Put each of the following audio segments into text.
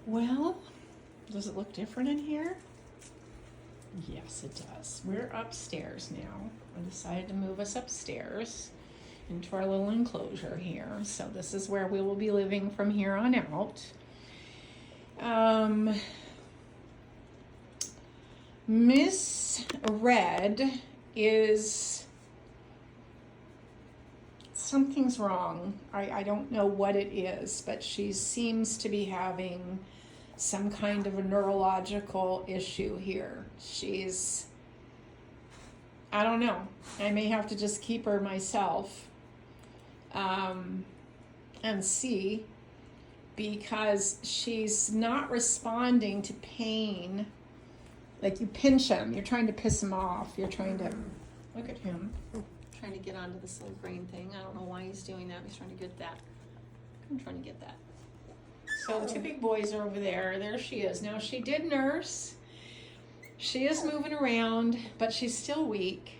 Well, does it look different in here? Yes, it does. We're upstairs now. I decided to move us upstairs into our little enclosure here. So this is where we will be living from here on out. Miss Red is, something's wrong. I don't know what it is, but she seems to be having some kind of a neurological issue here. She's, I don't know. I may have to just keep her myself and see, because she's not responding to pain. Like you pinch him, you're trying to piss him off. You're trying to, look at him, trying to get onto this little green thing. I don't know why he's doing that. He's trying to get that. I'm trying to get that. So the two big boys are over there. There she is. Now she did nurse. She is moving around, but she's still weak.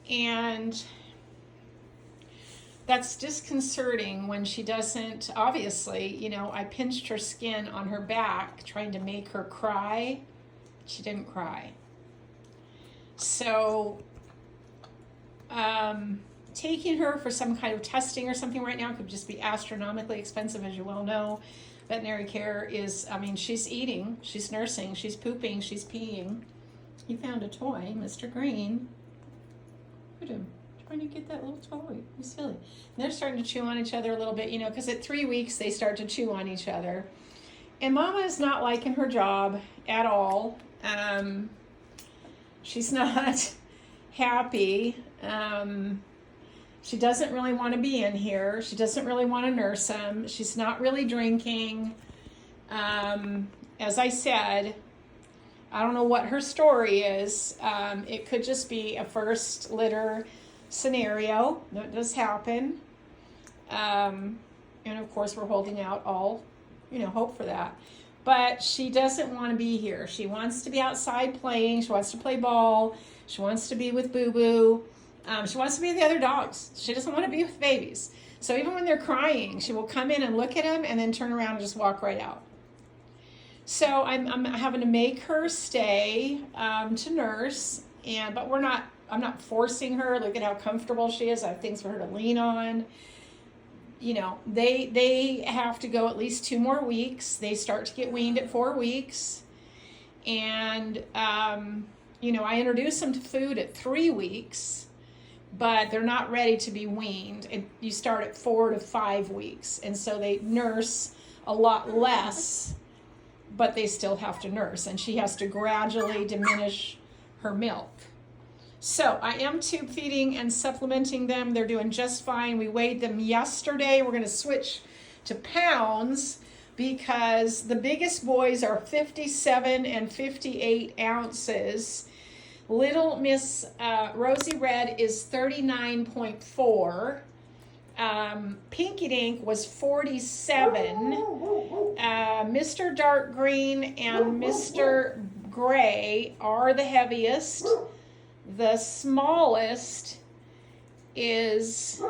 And that's disconcerting when she doesn't, obviously, you know, I pinched her skin on her back trying to make her cry. She didn't cry. So taking her for some kind of testing or something right now could just be astronomically expensive, as you well know. Veterinary care is, I mean, she's eating, she's nursing, she's pooping, she's peeing. You found a toy, Mr. Green. Look at him, trying to get that little toy. He's silly. And they're starting to chew on each other a little bit, you know, because at 3 weeks they start to chew on each other. And Mama is not liking her job at all. She's not happy. She doesn't really want to be in here. She doesn't really want to nurse him. She's not really drinking. As I said, I don't know what her story is. It could just be a first litter scenario. That does happen. And of course, we're holding out all, you know, hope for that. But she doesn't want to be here. She wants to be outside playing. She wants to play ball. She wants to be with Boo Boo. She wants to be with the other dogs. She doesn't want to be with babies. So even when they're crying, she will come in and look at them and then turn around and just walk right out. So I'm having to make her stay to nurse, but I'm not forcing her. Look at how comfortable she is. I have things for her to lean on. You know, they have to go at least 2 more weeks. They start to get weaned at 4 weeks. And, you know, I introduce them to food at 3 weeks, but they're not ready to be weaned. You start at 4 to 5 weeks. And so they nurse a lot less, but they still have to nurse. And she has to gradually diminish her milk. So I am tube feeding and supplementing them. They're doing just fine. We weighed them yesterday. We're going to switch to pounds because the biggest boys are 57 and 58 ounces. Little Miss Rosie Red is 39.4. Pinky Dink was 47. Mr. Dark Green and Mr. Gray are the heaviest. The smallest is,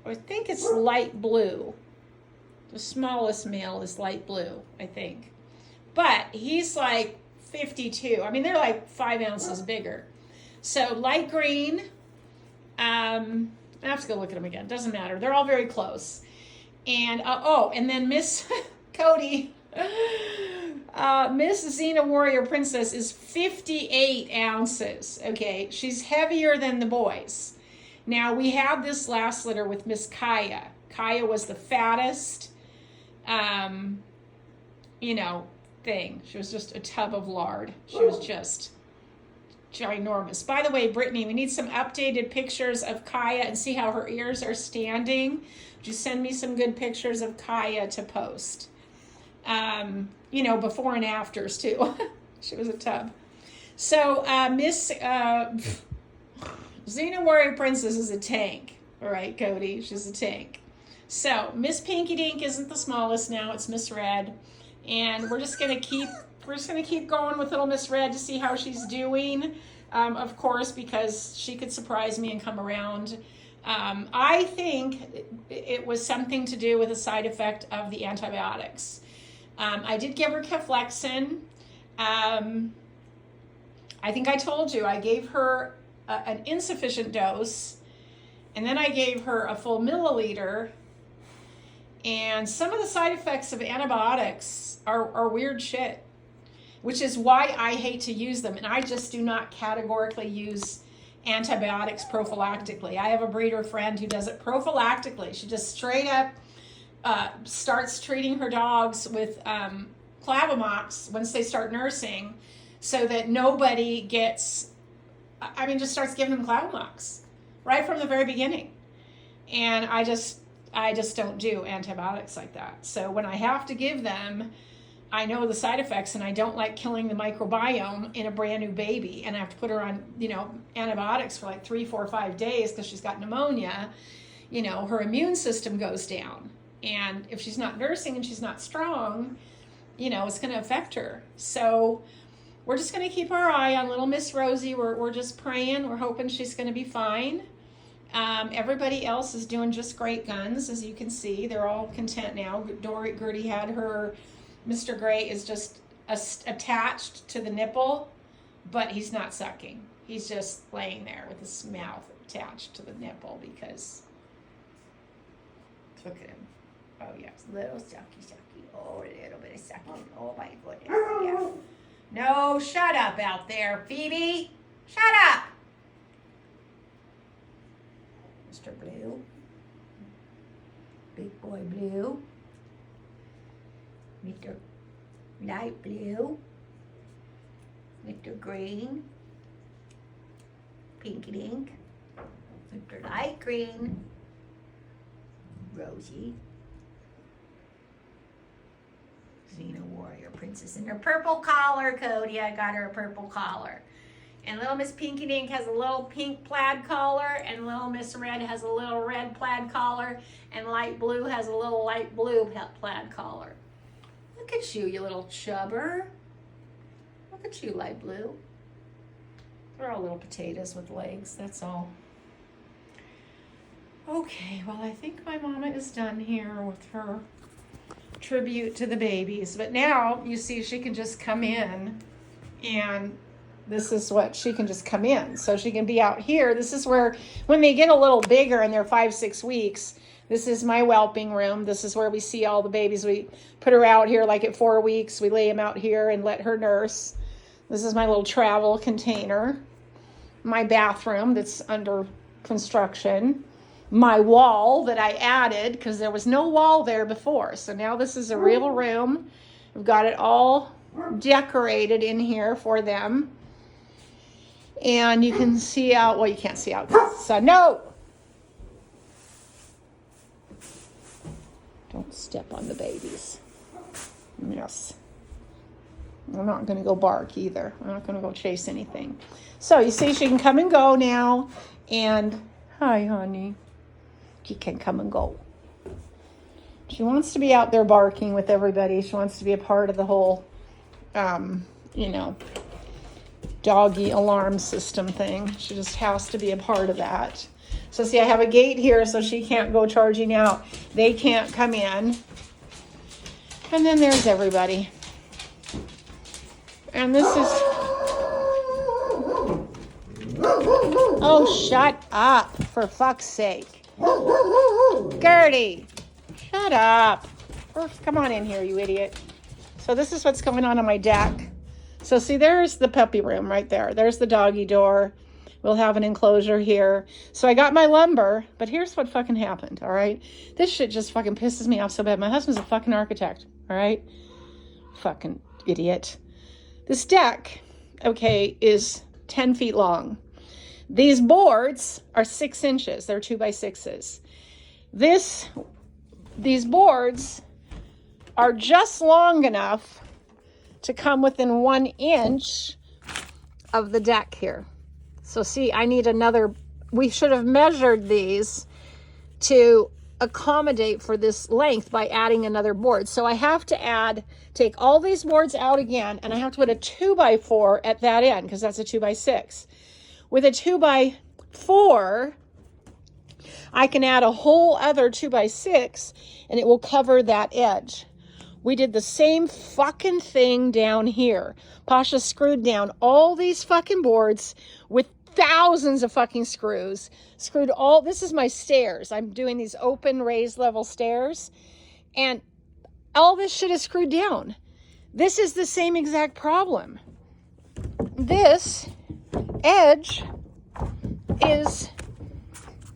I think it's light blue. The smallest male is light blue, I think. But he's like 52. I mean, they're like 5 ounces bigger. So light green, I have to go look at them again. Doesn't matter. They're all very close. And, and then Miss Cody, Miss Xena Warrior Princess is 58 ounces. Okay, she's heavier than the boys. Now, we have this last litter with Miss Kaya. Kaya was the fattest, thing. She was just a tub of lard. She was just ginormous. By the way, Brittany, we need some updated pictures of Kaya and see how her ears are standing. Would you send me some good pictures of Kaya to post? Before and afters too. She was a tub. So Miss Xena Warrior Princess is a tank. All right, Cody, she's a tank. So Miss Pinky Dink isn't the smallest now. It's Miss Red, and we're just gonna keep going with little Miss Red to see how she's doing. Of course, because she could surprise me and come around. I think it was something to do with a side effect of the antibiotics. I did give her Keflexin. I think I told you I gave her an insufficient dose, and then I gave her a full milliliter. And some of the side effects of antibiotics are weird shit, which is why I hate to use them. And I just do not categorically use antibiotics prophylactically. I have a breeder friend who does it prophylactically. She just straight up starts treating her dogs with Clavamox once they start nursing, so that nobody gets, just starts giving them Clavamox right from the very beginning. And I just don't do antibiotics like that. So when I have to give them, I know the side effects, and I don't like killing the microbiome in a brand new baby. And I have to put her on, antibiotics for like 3, 4, 5 days because she's got pneumonia. Her immune system goes down. And if she's not nursing and she's not strong, it's going to affect her. So we're just going to keep our eye on little Miss Rosie. We're just praying. We're hoping she's going to be fine. Everybody else is doing just great guns, as you can see. They're all content now. Gertie had her, Mr. Gray is just attached to the nipple, but he's not sucking. He's just laying there with his mouth attached to the nipple because, look at him. Oh, yes, little sucky. Oh, a little bit of sucking. Oh, my goodness. Yeah. No, shut up out there, Phoebe. Shut up. Mr. Blue. Big boy Blue. Mr. Light Blue. Mr. Green. Pinky Dink. Mr. Light Green. Rosie. Xena Warrior Princess in her purple collar, Cody. I got her a purple collar. And little Miss Pinky Dink has a little pink plaid collar, and little Miss Red has a little red plaid collar, and Light Blue has a little light blue plaid collar. Look at you little chubber. Look at you, Light Blue. They're all little potatoes with legs, that's all. Okay, well, I think my mama is done here with her tribute to the babies. But now, you see, she can just come in, and this is what she can just come in. So she can be out here. This is where, when they get a little bigger and they're 5-6 weeks, this is my whelping room. This is where we see all the babies. We put her out here like at 4 weeks. We lay them out here and let her nurse. This is my little travel container. My bathroom that's under construction. My wall that I added because there was no wall there before. So now this is a real room. We've got it all decorated in here for them. And you can see out, well, you can't see out. So no! Don't step on the babies. Yes. I'm not going to go bark either. I'm not going to go chase anything. So you see she can come and go now. And hi, honey. She can come and go. She wants to be out there barking with everybody. She wants to be a part of the whole, doggy alarm system thing. She just has to be a part of that. So see, I have a gate here so she can't go charging out. They can't come in. And then there's everybody. And this is... Oh, shut up, for fuck's sake. Gertie, shut up. Come on in here, you idiot. So this is what's going on my deck. So see, there's the puppy room right there. There's the doggy door. We'll have an enclosure here. So I got my lumber, but here's what fucking happened, all right? This shit just fucking pisses me off so bad. My husband's a fucking architect, all right? Fucking idiot. This deck, okay, is 10 feet long. These boards are 6 inches. They're 2x6s. These boards are just long enough to come within 1 inch of the deck here. So see, I need another, we should have measured these to accommodate for this length by adding another board. So I have to take all these boards out again, and I have to put a 2x4 at that end because that's a 2x6. With a 2x4, I can add a whole other 2x6 and it will cover that edge. We did the same fucking thing down here. Pasha screwed down all these fucking boards with thousands of fucking screws. Screwed all, this is my stairs. I'm doing these open raised level stairs. And all this shit is screwed down. This is the same exact problem. This edge is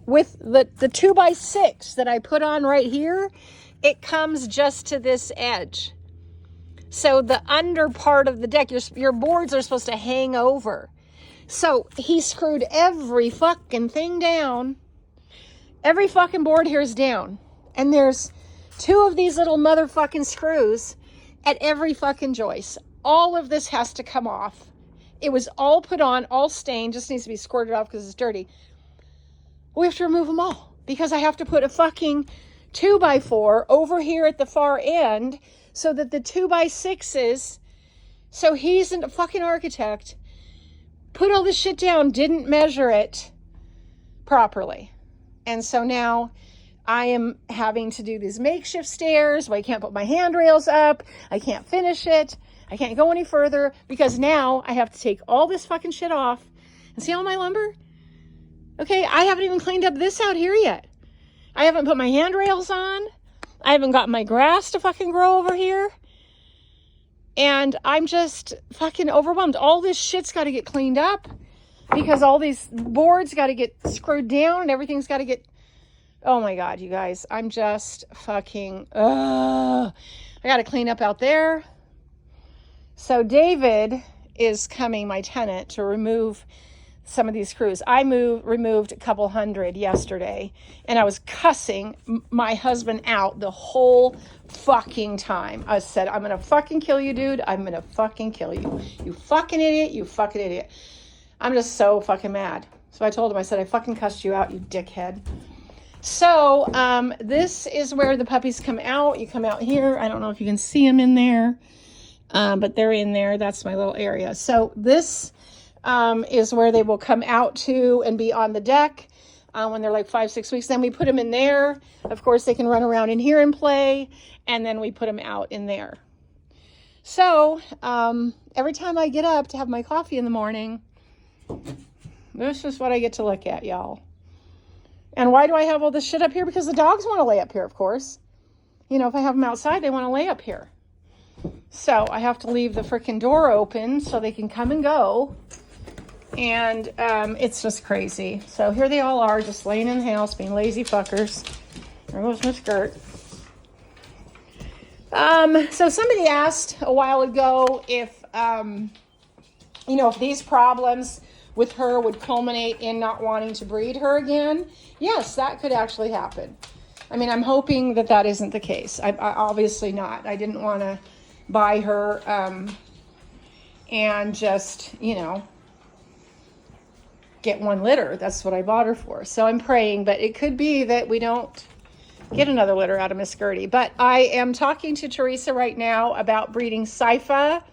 with the 2x6 that I put on right here. It comes just to this edge. So the under part of the deck, your boards are supposed to hang over. So he screwed every fucking thing down. Every fucking board here is down. And there's 2 of these little motherfucking screws at every fucking joist. All of this has to come off. It was all put on, all stained, just needs to be squirted off because it's dirty. We have to remove them all because I have to put a fucking 2x4 over here at the far end so that the 2x6s, so he's a fucking architect, put all this shit down, didn't measure it properly. And so now I am having to do these makeshift stairs where I can't put my handrails up. I can't finish it. I can't go any further because now I have to take all this fucking shit off. And see all my lumber? Okay, I haven't even cleaned up this out here yet. I haven't put my handrails on. I haven't got my grass to fucking grow over here. And I'm just fucking overwhelmed. All this shit's got to get cleaned up because all these boards got to get screwed down and everything's got to get... Oh my God, you guys. I'm just fucking... I got to clean up out there. So David is coming, my tenant, to remove some of these screws. I removed a couple hundred yesterday, and I was cussing my husband out the whole fucking time. I said, I'm going to fucking kill you, dude. I'm going to fucking kill you. You fucking idiot. You fucking idiot. I'm just so fucking mad. So I told him, I said, I fucking cussed you out, you dickhead. So this is where the puppies come out. You come out here. I don't know if you can see them in there, but they're in there. That's my little area. So this is where they will come out to and be on the deck when they're like 5-6 weeks. Then we put them in there. Of course, they can run around in here and play. And then we put them out in there. So every time I get up to have my coffee in the morning, this is what I get to look at, y'all. And why do I have all this shit up here? Because the dogs want to lay up here, of course. You know, if I have them outside, they want to lay up here. So I have to leave the freaking door open so they can come and go. And it's just crazy. So here they all are, just laying in the house, being lazy fuckers. There goes my skirt. So somebody asked a while ago if, if these problems with her would culminate in not wanting to breed her again. Yes, that could actually happen. I mean, I'm hoping that that isn't the case. I obviously not. I didn't want to buy her and just, get one litter. That's what I bought her for. So I'm praying, but it could be that we don't get another litter out of Miss Gertie. But I am talking to Teresa right now about breeding Sypha.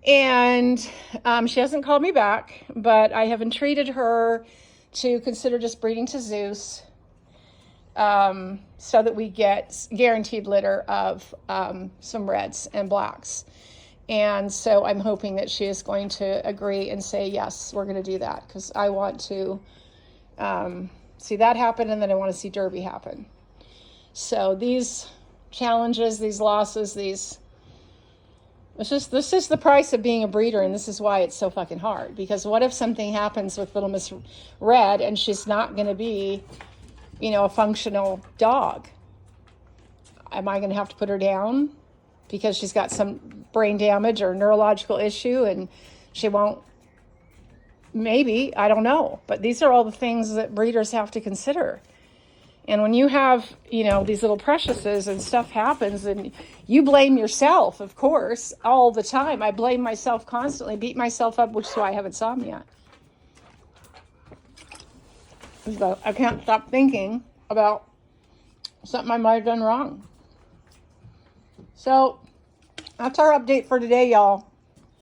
And she hasn't called me back, but I have entreated her to consider just breeding to Zeus so that we get guaranteed litter of some reds and blacks. And so I'm hoping that she is going to agree and say, yes, we're going to do that, because I want to see that happen, and then I want to see Derby happen. So these challenges, these losses, this is the price of being a breeder, and this is why it's so fucking hard. Because what if something happens with little Miss Red and she's not going to be, a functional dog? Am I going to have to put her down because she's got some brain damage or neurological issue and she won't? Maybe, I don't know. But these are all the things that breeders have to consider. And when you have, these little preciouses and stuff happens, and you blame yourself, of course, all the time. I blame myself constantly, beat myself up, which is why I have insomnia. So I can't stop thinking about something I might have done wrong. So that's our update for today, y'all.